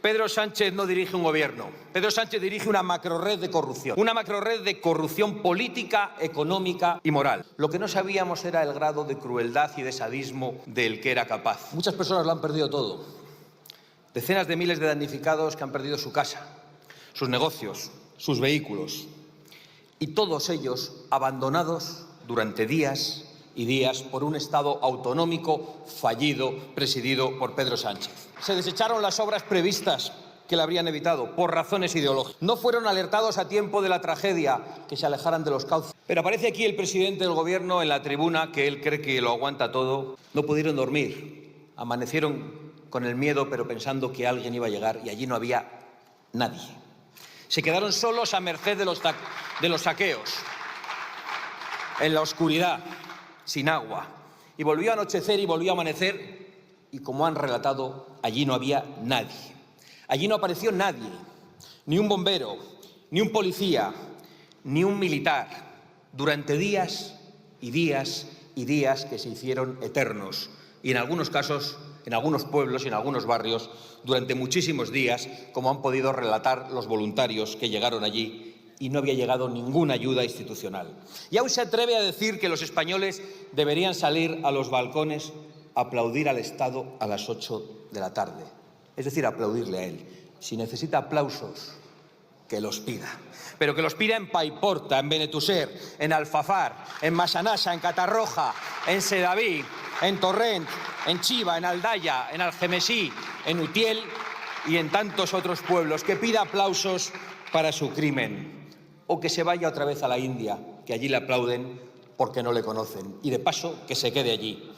Pedro Sánchez no dirige un gobierno. Pedro Sánchez dirige una macrorred de corrupción. Una macrorred de corrupción política, económica y moral. Lo que no sabíamos era el grado de crueldad y de sadismo del que era capaz. Muchas personas lo han perdido todo. Decenas de miles de damnificados que han perdido su casa, sus negocios, sus vehículos. Y todos ellos abandonados durante días y días por un Estado autonómico fallido, presidido por Pedro Sánchez. Se desecharon las obras previstas que le habrían evitado por razones ideológicas. No fueron alertados a tiempo de la tragedia, que se alejaran de los cauces. Pero aparece aquí el presidente del Gobierno en la tribuna, que él cree que lo aguanta todo. No pudieron dormir, amanecieron con el miedo, pero pensando que alguien iba a llegar, y allí no había nadie. Se quedaron solos a merced de los saqueos, en la oscuridad, sin agua. Y volvió a anochecer y volvió a amanecer, y como han relatado, allí no había nadie. Allí no apareció nadie, ni un bombero, ni un policía, ni un militar, durante días y días y días que se hicieron eternos. Y en algunos casos, en algunos pueblos y en algunos barrios, durante muchísimos días, como han podido relatar los voluntarios que llegaron allí, y no había llegado ninguna ayuda institucional. Y aún se atreve a decir que los españoles deberían salir a los balcones a aplaudir al Estado a las 8 de la tarde. Es decir, aplaudirle a él. Si necesita aplausos, que los pida. Pero que los pida en Paiporta, en Benetúser, en Alfafar, en Massanassa, en Catarroja, en Sedaví, en Torrent, en Chiva, en Aldaya, en Algemesí, en Utiel y en tantos otros pueblos. Que pida aplausos para su crimen. O que se vaya otra vez a la India, que allí le aplauden porque no le conocen. Y de paso, que se quede allí.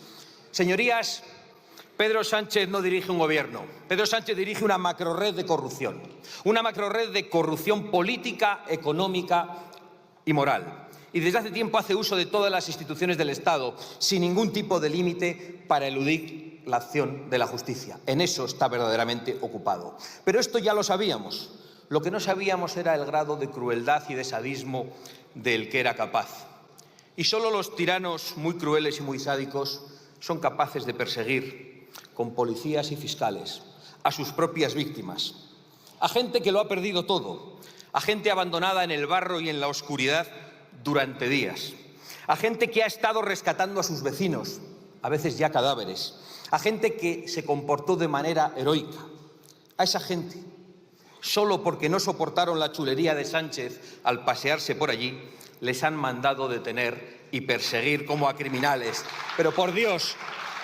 Señorías, Pedro Sánchez no dirige un gobierno. Pedro Sánchez dirige una macrorred de corrupción. Una macrorred de corrupción política, económica y moral. Y desde hace tiempo hace uso de todas las instituciones del Estado, sin ningún tipo de límite, para eludir la acción de la justicia. En eso está verdaderamente ocupado. Pero esto ya lo sabíamos. Lo que no sabíamos era el grado de crueldad y de sadismo del que era capaz. Y solo los tiranos muy crueles y muy sádicos son capaces de perseguir con policías y fiscales a sus propias víctimas, a gente que lo ha perdido todo, a gente abandonada en el barro y en la oscuridad durante días, a gente que ha estado rescatando a sus vecinos, a veces ya cadáveres, a gente que se comportó de manera heroica. A esa gente, solo porque no soportaron la chulería de Sánchez al pasearse por allí, les han mandado detener y perseguir como a criminales. Pero por Dios,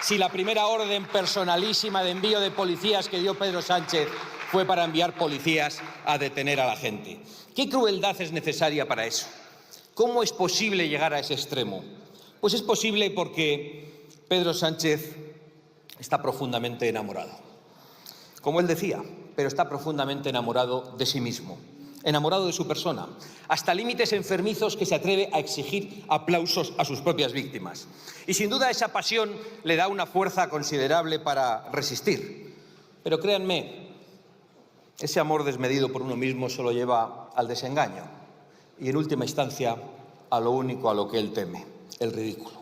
si la primera orden personalísima de envío de policías que dio Pedro Sánchez fue para enviar policías a detener a la gente. ¿Qué crueldad es necesaria para eso? ¿Cómo es posible llegar a ese extremo? Pues es posible porque Pedro Sánchez está profundamente enamorado. Como él decía, pero está profundamente enamorado de sí mismo. Enamorado de su persona, hasta límites enfermizos que se atreve a exigir aplausos a sus propias víctimas. Y sin duda esa pasión le da una fuerza considerable para resistir. Pero créanme, ese amor desmedido por uno mismo solo lleva al desengaño y en última instancia a lo único a lo que él teme, el ridículo.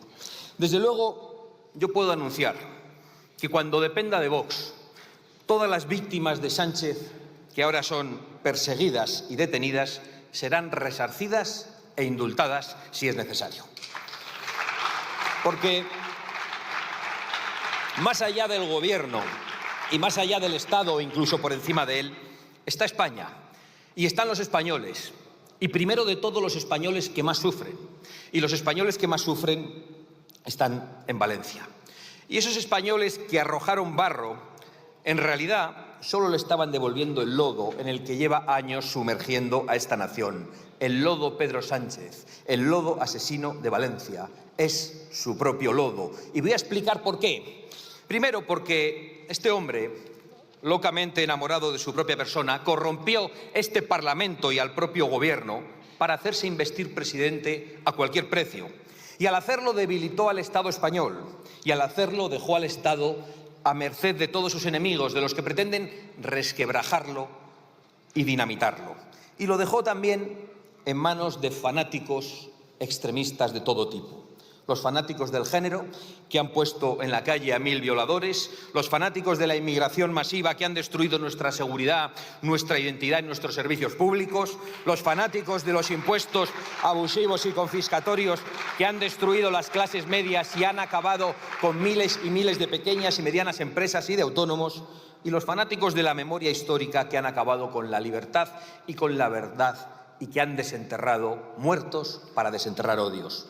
Desde luego, yo puedo anunciar que cuando dependa de Vox, todas las víctimas de Sánchez que ahora son perseguidas y detenidas, serán resarcidas e indultadas si es necesario. Porque más allá del Gobierno y más allá del Estado, incluso por encima de él, está España y están los españoles. Y primero de todo los españoles que más sufren. Y los españoles que más sufren están en Valencia. Y esos españoles que arrojaron barro, en realidad solo le estaban devolviendo el lodo en el que lleva años sumergiendo a esta nación. El lodo Pedro Sánchez, el lodo asesino de Valencia. Es su propio lodo. Y voy a explicar por qué. Primero, porque este hombre, locamente enamorado de su propia persona, corrompió este Parlamento y al propio Gobierno para hacerse investir presidente a cualquier precio. Y al hacerlo debilitó al Estado español. Y al hacerlo dejó al Estado a merced de todos sus enemigos, de los que pretenden resquebrajarlo y dinamitarlo. Y lo dejó también en manos de fanáticos extremistas de todo tipo. Los fanáticos del género, que han puesto en la calle a 1000 violadores, los fanáticos de la inmigración masiva, que han destruido nuestra seguridad, nuestra identidad y nuestros servicios públicos, los fanáticos de los impuestos abusivos y confiscatorios, que han destruido las clases medias y han acabado con miles y miles de pequeñas y medianas empresas y de autónomos, y los fanáticos de la memoria histórica, que han acabado con la libertad y con la verdad y que han desenterrado muertos para desenterrar odios.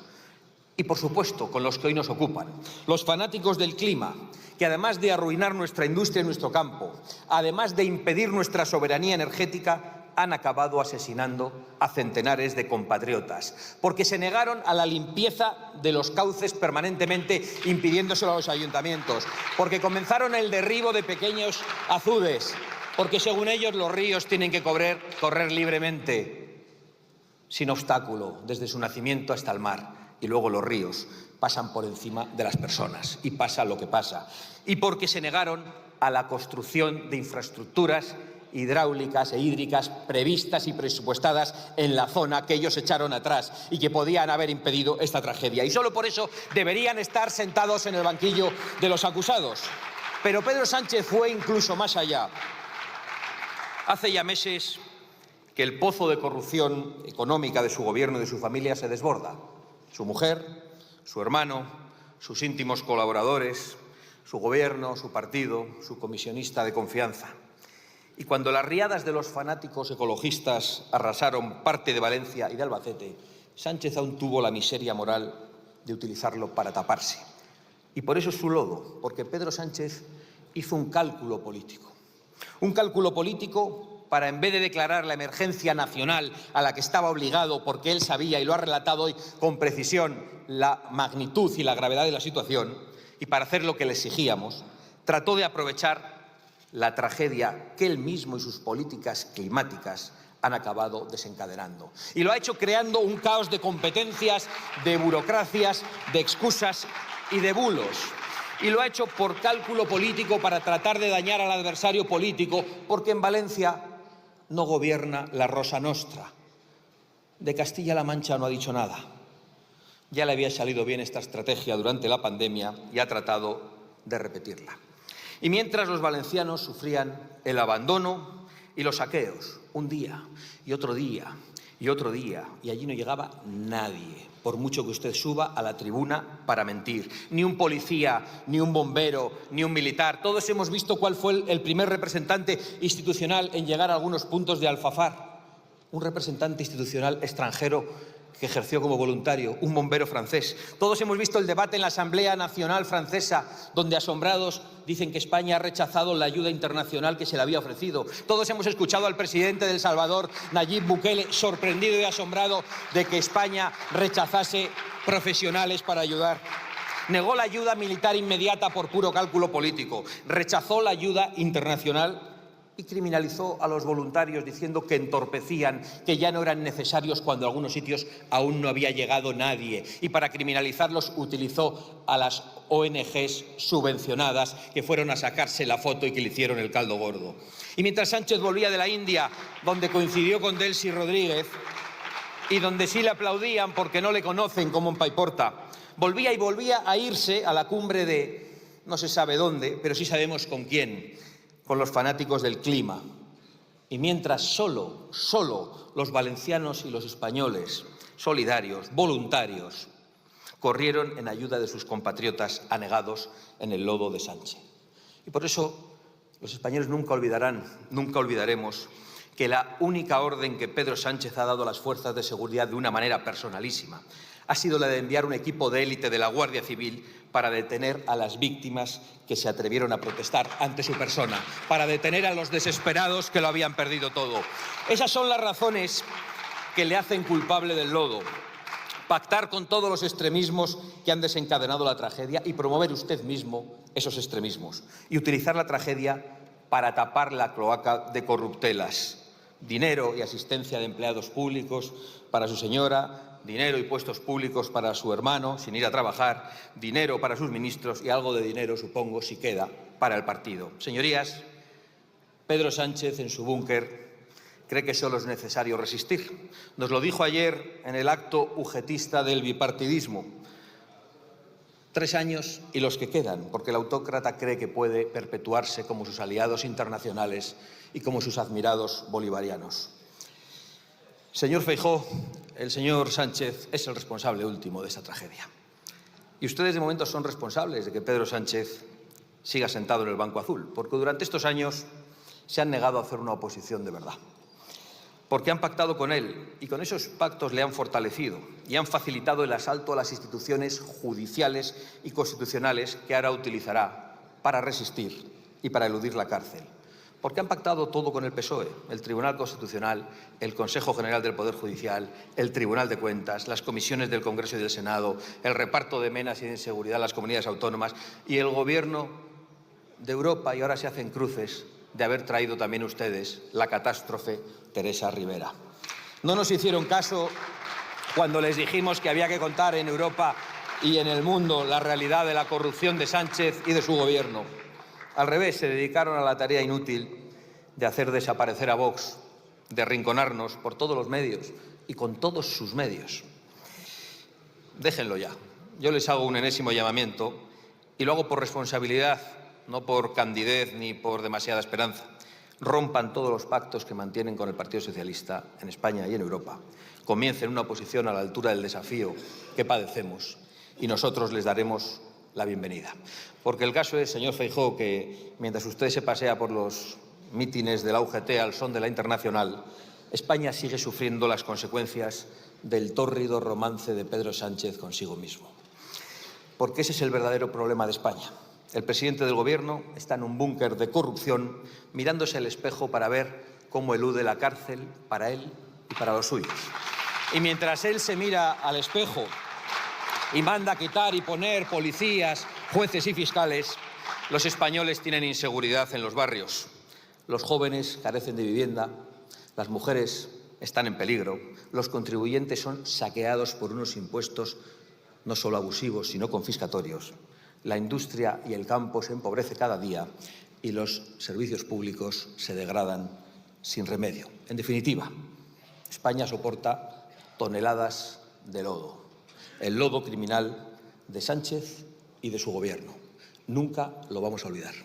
Y, por supuesto, con los que hoy nos ocupan, los fanáticos del clima, que además de arruinar nuestra industria y nuestro campo, además de impedir nuestra soberanía energética, han acabado asesinando a centenares de compatriotas, porque se negaron a la limpieza de los cauces permanentemente impidiéndoselo a los ayuntamientos, porque comenzaron el derribo de pequeños azudes, porque según ellos los ríos tienen que correr libremente, sin obstáculo, desde su nacimiento hasta el mar. Y luego los ríos pasan por encima de las personas y pasa lo que pasa. Y porque se negaron a la construcción de infraestructuras hidráulicas e hídricas previstas y presupuestadas en la zona que ellos echaron atrás y que podían haber impedido esta tragedia. Y solo por eso deberían estar sentados en el banquillo de los acusados. Pero Pedro Sánchez fue incluso más allá. Hace ya meses que el pozo de corrupción económica de su gobierno y de su familia se desborda. Su mujer, su hermano, sus íntimos colaboradores, su gobierno, su partido, su comisionista de confianza. Y cuando las riadas de los fanáticos ecologistas arrasaron parte de Valencia y de Albacete, Sánchez aún tuvo la miseria moral de utilizarlo para taparse. Y por eso es su lodo, porque Pedro Sánchez hizo un cálculo político. Un cálculo político para, en vez de declarar la emergencia nacional a la que estaba obligado, porque él sabía, y lo ha relatado hoy con precisión, la magnitud y la gravedad de la situación, y para hacer lo que le exigíamos, trató de aprovechar la tragedia que él mismo y sus políticas climáticas han acabado desencadenando. Y lo ha hecho creando un caos de competencias, de burocracias, de excusas y de bulos. Y lo ha hecho por cálculo político para tratar de dañar al adversario político, porque en Valencia no gobierna la Rosa Nostra. De Castilla-La Mancha no ha dicho nada. Ya le había salido bien esta estrategia durante la pandemia y ha tratado de repetirla. Y mientras los valencianos sufrían el abandono y los saqueos, un día y otro día y otro día, y allí no llegaba nadie, por mucho que usted suba a la tribuna para mentir. Ni un policía, ni un bombero, ni un militar. Todos hemos visto cuál fue el primer representante institucional en llegar a algunos puntos de Alfafar. Un representante institucional extranjero que ejerció como voluntario, un bombero francés. Todos hemos visto el debate en la Asamblea Nacional Francesa, donde asombrados dicen que España ha rechazado la ayuda internacional que se le había ofrecido. Todos hemos escuchado al presidente de El Salvador, Nayib Bukele, sorprendido y asombrado de que España rechazase profesionales para ayudar. Negó la ayuda militar inmediata por puro cálculo político. Rechazó la ayuda internacional y criminalizó a los voluntarios diciendo que entorpecían, que ya no eran necesarios cuando en algunos sitios aún no había llegado nadie. Y para criminalizarlos utilizó a las ONGs subvencionadas que fueron a sacarse la foto y que le hicieron el caldo gordo. Y mientras Sánchez volvía de la India, donde coincidió con Delcy Rodríguez y donde sí le aplaudían porque no le conocen como en Paiporta, volvía a irse a la cumbre de no se sabe dónde, pero sí sabemos con quién, con los fanáticos del clima. Y mientras solo los valencianos y los españoles, solidarios, voluntarios, corrieron en ayuda de sus compatriotas anegados en el lodo de Sánchez. Y por eso los españoles nunca olvidaremos que la única orden que Pedro Sánchez ha dado a las fuerzas de seguridad de una manera personalísima ha sido la de enviar un equipo de élite de la Guardia Civil para detener a las víctimas que se atrevieron a protestar ante su persona, para detener a los desesperados que lo habían perdido todo. Esas son las razones que le hacen culpable del lodo. Pactar con todos los extremismos que han desencadenado la tragedia y promover usted mismo esos extremismos. Y utilizar la tragedia para tapar la cloaca de corruptelas. Dinero y asistencia de empleados públicos para su señora, dinero y puestos públicos para su hermano, sin ir a trabajar, dinero para sus ministros y algo de dinero, supongo, si queda, para el partido. Señorías, Pedro Sánchez, en su búnker, cree que solo es necesario resistir. Nos lo dijo ayer en el acto ujetista del bipartidismo. 3 años y los que quedan, porque el autócrata cree que puede perpetuarse como sus aliados internacionales y como sus admirados bolivarianos. Señor Feijóo, el señor Sánchez es el responsable último de esta tragedia. Y ustedes de momento son responsables de que Pedro Sánchez siga sentado en el banco azul, porque durante estos años se han negado a hacer una oposición de verdad. Porque han pactado con él y con esos pactos le han fortalecido y han facilitado el asalto a las instituciones judiciales y constitucionales que ahora utilizará para resistir y para eludir la cárcel. Porque han pactado todo con el PSOE, el Tribunal Constitucional, el Consejo General del Poder Judicial, el Tribunal de Cuentas, las comisiones del Congreso y del Senado, el reparto de menas y de inseguridad en las comunidades autónomas y el Gobierno de Europa, y ahora se hacen cruces de haber traído también ustedes la catástrofe Teresa Rivera. No nos hicieron caso cuando les dijimos que había que contar en Europa y en el mundo la realidad de la corrupción de Sánchez y de su Gobierno. Al revés, se dedicaron a la tarea inútil de hacer desaparecer a Vox, de arrinconarnos por todos los medios y con todos sus medios. Déjenlo ya. Yo les hago un enésimo llamamiento y lo hago por responsabilidad, no por candidez ni por demasiada esperanza. Rompan todos los pactos que mantienen con el Partido Socialista en España y en Europa. Comiencen una oposición a la altura del desafío que padecemos y nosotros les daremos la bienvenida. Porque el caso es, señor Feijóo, que mientras usted se pasea por los mítines de la UGT al son de la Internacional, España sigue sufriendo las consecuencias del tórrido romance de Pedro Sánchez consigo mismo. Porque ese es el verdadero problema de España. El presidente del Gobierno está en un búnker de corrupción, mirándose al espejo para ver cómo elude la cárcel para él y para los suyos. Y mientras él se mira al espejo y manda quitar y poner policías, jueces y fiscales, los españoles tienen inseguridad en los barrios. Los jóvenes carecen de vivienda, las mujeres están en peligro, los contribuyentes son saqueados por unos impuestos no solo abusivos, sino confiscatorios. La industria y el campo se empobrece cada día y los servicios públicos se degradan sin remedio. En definitiva, España soporta toneladas de lodo, el lodo criminal de Sánchez y de su Gobierno. Nunca lo vamos a olvidar.